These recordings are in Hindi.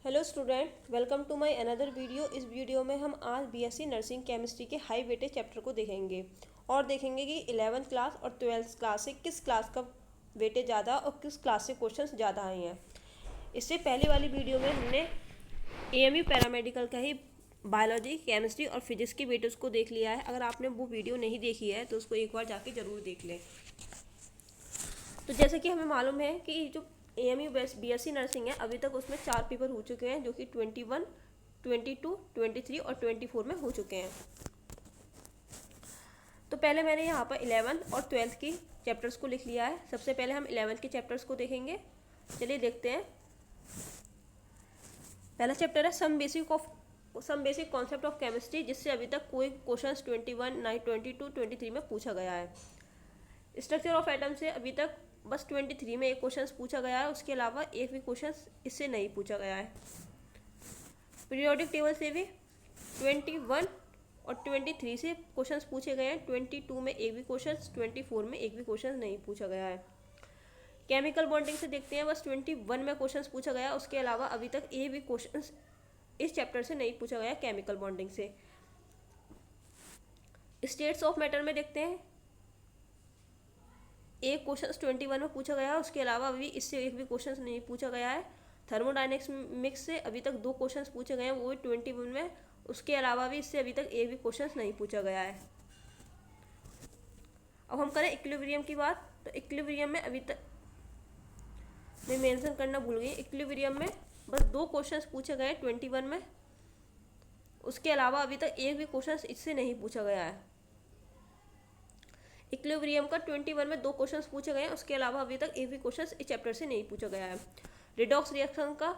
Hello student, welcome to my another video. इस वीडियो में हम आज बीएससी नर्सिंग केमिस्ट्री के हाई वेटेज चैप्टर को देखेंगे और देखेंगे कि 11th क्लास और 12th क्लास से किस क्लास का वेटेज ज़्यादा और किस क्लास से क्वेश्चंस ज़्यादा आए हैं। इससे पहले वाली वीडियो में हमने एएमयू पैरामेडिकल का ही बायोलॉजी, केमिस्ट्री और फिजिक्स की वेटेज को देख लिया है। अगर आपने वो वीडियो नहीं देखी है तो उसको एक बार जाके ज़रूर देख लें। तो जैसे कि हमें मालूम है कि जो एएमयू बीएससी नर्सिंग है, अभी तक उसमें 4 पेपर हो चुके हैं, जो कि 21, 22, 23 और 24 में हो चुके हैं। तो पहले मैंने यहाँ पर 11 और 12 की चैप्टर्स को लिख लिया है। सबसे पहले हम 11 के चैप्टर्स को देखेंगे। चलिए देखते हैं। पहला चैप्टर है some basic concept of chemistry, जिससे अभी तक कोई क्वेश्चन 21, 22, 23 में पूछा गया है। स्ट्रक्चर ऑफ एटम से अभी तक बस 23 में एक क्वेश्चन पूछा गया है, उसके अलावा एक भी क्वेश्चन इससे नहीं पूछा गया है। पीरियोडिक टेबल से भी 21 और 23 से क्वेश्चंस पूछे गए हैं। 22 में एक भी क्वेश्चन, 24 में एक भी क्वेश्चन नहीं पूछा गया है। केमिकल बॉन्डिंग से देखते हैं, बस 21 में क्वेश्चन पूछा गया, उसके अलावा अभी तक एक भी क्वेश्चन इस चैप्टर से नहीं पूछा गया केमिकल बॉन्डिंग से। स्टेट्स ऑफ मैटर में देखते हैं, एक क्वेश्चन 21 में पूछा गया है, उसके अलावा अभी इससे एक भी क्वेश्चन नहीं पूछा गया है। थर्मोडायनेमिक्स से अभी तक 2 क्वेश्चन पूछे गए हैं, वो भी 21 में, उसके अलावा भी इससे अभी तक एक भी क्वेश्चन नहीं पूछा गया है। अब हम करें इक्विलिब्रियम की बात, तो इक्विलिब्रियम में अभी तक मैं मेंशन करना भूल गई, इक्विलिब्रियम में बस 2 क्वेश्चन पूछे गए हैं 21 में, उसके अलावा अभी तक एक भी क्वेश्चन इससे नहीं पूछा गया है। इक्विलिब्रियम का 21 में 2 क्वेश्चंस पूछे गए हैं, उसके अलावा अभी तक एक भी क्वेश्चन इस चैप्टर से नहीं पूछा गया है। रिडॉक्स रिएक्शन का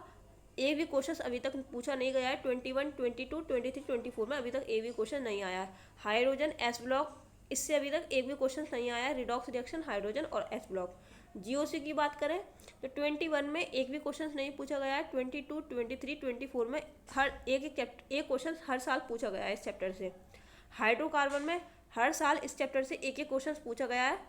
एक भी क्वेश्चन अभी तक पूछा नहीं गया है। 21, 22, 23, 24 में अभी तक एक भी क्वेश्चन नहीं आया है। हाइड्रोजन एस ब्लॉक, इससे अभी तक एक भी क्वेश्चन नहीं आया है। रिडॉक्स रिएक्शन हाइड्रोजन और एस ब्लॉक। जीओसी की बात करें तो 21 में एक भी क्वेश्चन नहीं पूछा गया है। 22, 23, 24 में हर एक क्वेश्चन हर साल पूछा गया है इस चैप्टर से। हाइड्रोकार्बन में हर साल इस चैप्टर से एक क्वेश्चन पूछा गया है,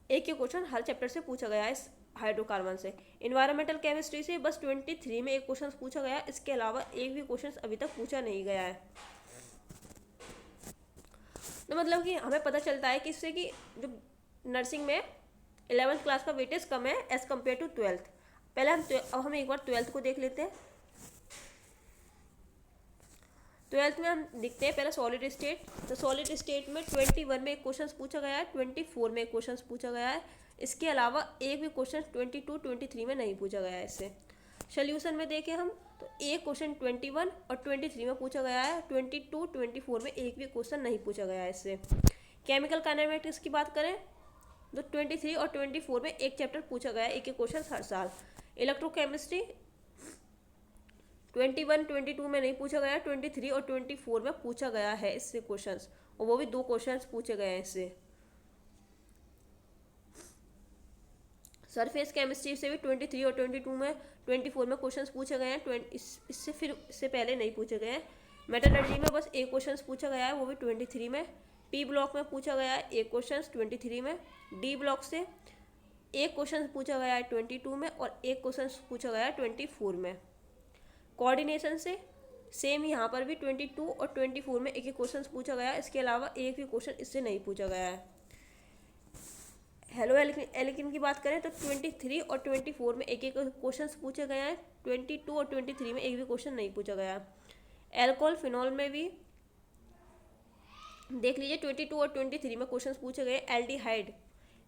एक क्वेश्चन हर चैप्टर से पूछा गया है इस हाइड्रोकार्बन से। इन्वायरमेंटल केमिस्ट्री से बस 23 में एक क्वेश्चन पूछा गया है, इसके अलावा एक भी क्वेश्चन अभी तक पूछा नहीं गया है। तो मतलब कि हमें पता चलता है कि इससे कि जो नर्सिंग में 11th क्लास का वेटेज कम है एज कम्पेयर टू 12th। पहले हम एक बार 12th को देख लेते हैं। 12th में हम देखते हैं पहले सॉलिड स्टेट। तो सॉलिड स्टेट में 21 में एक क्वेश्चन पूछा गया है, 24 में एक क्वेश्चन पूछा गया है, इसके अलावा एक भी क्वेश्चन 22, 23 में नहीं पूछा गया है इससे। सोल्यूशन में देखें हम तो एक क्वेश्चन 21 और 23 में पूछा गया है, 22, 24 में एक भी क्वेश्चन नहीं पूछा गया है इससे। केमिकल काइनेमेटिक्स की बात करें तो 23 और 24 में एक चैप्टर पूछा गया है, एक क्वेश्चन हर साल। इलेक्ट्रोकेमिस्ट्री 21, 22 में नहीं पूछा गया, 23 और 24 में पूछा गया है इससे क्वेश्चंस, और वो भी 2 क्वेश्चंस पूछे गए हैं इससे। सरफेस केमिस्ट्री से भी 23 और 24 में क्वेश्चंस पूछे गए हैं, इससे पहले नहीं पूछे गए हैं। मेटलर्जी में बस एक क्वेश्चन पूछा गया है, वो भी 23 में। पी ब्लॉक में पूछा गया है एक क्वेश्चन 23 में। डी ब्लॉक से एक क्वेश्चन पूछा गया है 22 में और एक क्वेश्चन पूछा गया है 24 में। कोऑर्डिनेशन से सेम यहाँ पर भी 22 और 24 में एक क्वेश्चन पूछा गया है, इसके अलावा एक भी क्वेश्चन इससे नहीं पूछा गया है। हेलो एल्किन की बात करें तो 23 और 24 में एक क्वेश्चन पूछे गए हैं, 22 और 23 में एक भी क्वेश्चन नहीं पूछा गया। एल्कोहल फिनॉल में भी देख लीजिए 22 और 23 में क्वेश्चन पूछे गए।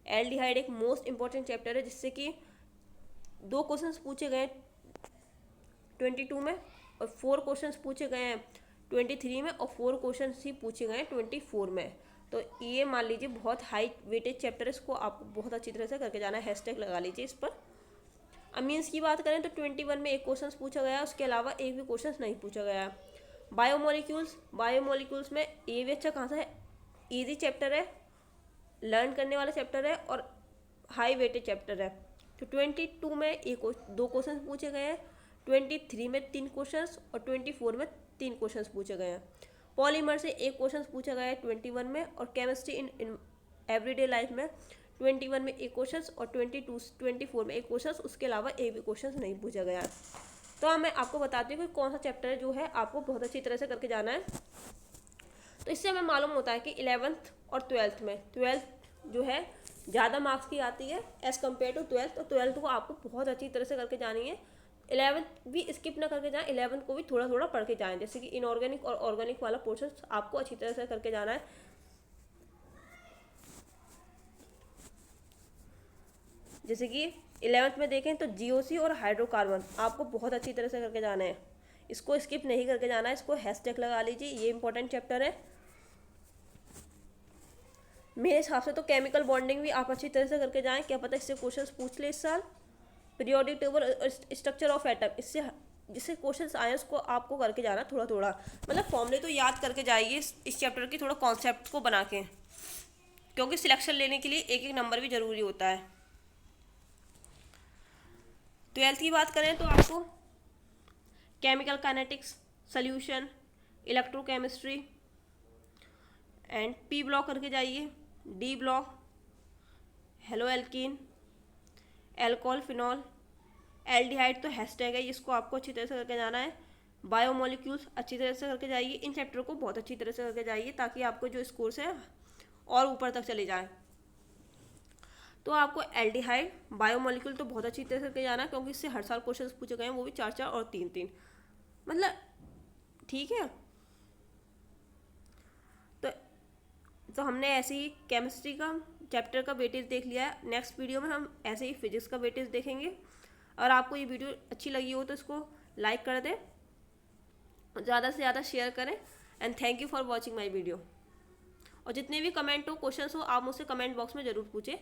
एल्डिहाइड एक मोस्ट इंपॉर्टेंट चैप्टर है, जिससे कि 2 क्वेश्चन पूछे गए 22 में और 4 क्वेश्चन पूछे गए हैं 23 में और 4 क्वेश्चन ही पूछे गए हैं 24 में। तो ये मान लीजिए बहुत हाई वेटेज चैप्टर है, इसको आपको बहुत अच्छी तरह से करके जाना है, हैशटैग लगा लीजिए इस पर। अमीन्स की बात करें तो 21 में एक क्वेश्चन पूछा गया, उसके अलावा एक भी क्वेश्चन नहीं पूछा गया। बायोमोलिक्यूल्स में ये भी अच्छा खासा है, ईजी चैप्टर है, लर्न करने वाला चैप्टर है और हाई वेटेज चैप्टर है। तो 22 में 2 क्वेश्चन पूछे गए हैं, 23 में 3 क्वेश्चन और 24 में 3 क्वेश्चन पूछे गए हैं। पॉलीमर से एक क्वेश्चन पूछा गया है 21 में, और केमिस्ट्री इन एवरीडे लाइफ में 21 में एक क्वेश्चन और 24 में एक क्वेश्चन, उसके अलावा एक भी क्वेश्चन नहीं पूछा गया है। तो मैं आपको बताती हूँ कि कौन सा चैप्टर जो है आपको बहुत अच्छी तरह से करके जाना है। तो इससे हमें मालूम होता है कि 11th और 12th में, 12th जो है ज़्यादा मार्क्स की आती है एज़ कम्पेयर टू 12th, और 12th को आपको बहुत अच्छी तरह से करके जानी है। 11th भी स्किप ना करके जाएं, 11th को भी थोड़ा थोड़ा पढ़ के जाएं, जैसे कि इनऑर्गेनिक और ऑर्गेनिक वाला पोर्शन आपको अच्छी तरह से करके जाना है। जैसे कि 11th में देखें तो जीओसी और हाइड्रोकार्बन आपको बहुत अच्छी तरह से करके जाना है, इसको स्किप नहीं करके जाना है, इसको हैशटैग लगा लीजिए, ये इंपॉर्टेंट चैप्टर है। मेरे हिसाब से तो केमिकल बॉन्डिंग भी आप अच्छी तरह से करके जाएं, क्या पता इससे क्वेश्चंस पूछ ले इस साल। पीरियोडिक टेबल और स्ट्रक्चर ऑफ एटम, इससे जिससे क्वेश्चंस आए उसको आपको करके जाना थोड़ा थोड़ा, मतलब फॉर्मूले तो याद करके जाइए इस चैप्टर की, थोड़ा कॉन्सेप्ट को बना के, क्योंकि सिलेक्शन लेने के लिए एक एक नंबर भी ज़रूरी होता है। 12th की बात करें तो आपको chemical kinetics, solution, electrochemistry and P block करके जाइए, D block hello alkene, alcohol, phenol, aldehyde तो हैशटैग है, इसको आपको अच्छी तरह से करके जाना है। बायोमोलिक्यूल्स अच्छी तरह से करके जाइए, इन चैप्टर को बहुत अच्छी तरह से करके जाइए ताकि आपको जो स्कोर्स है और ऊपर तक चले जाए। तो आपको एल्डिहाइड, बायोमोलिक्यूल तो बहुत अच्छी तरह से करके जाना है, क्योंकि इससे हर साल क्वेश्चन पूछे गए हैं, वो भी 4-4 और 3-3, मतलब ठीक है। तो हमने ऐसे ही केमिस्ट्री का चैप्टर का वेटेज देख लिया है। नेक्स्ट वीडियो में हम ऐसे ही फिजिक्स का वेटेज देखेंगे। और आपको ये वीडियो अच्छी लगी हो तो इसको लाइक कर दें, ज़्यादा से ज़्यादा शेयर करें। And thank you for watching my video. और जितने भी कमेंट हो, क्वेश्चंस हो, आप मुझसे कमेंट बॉक्स में ज़रूर पूछें।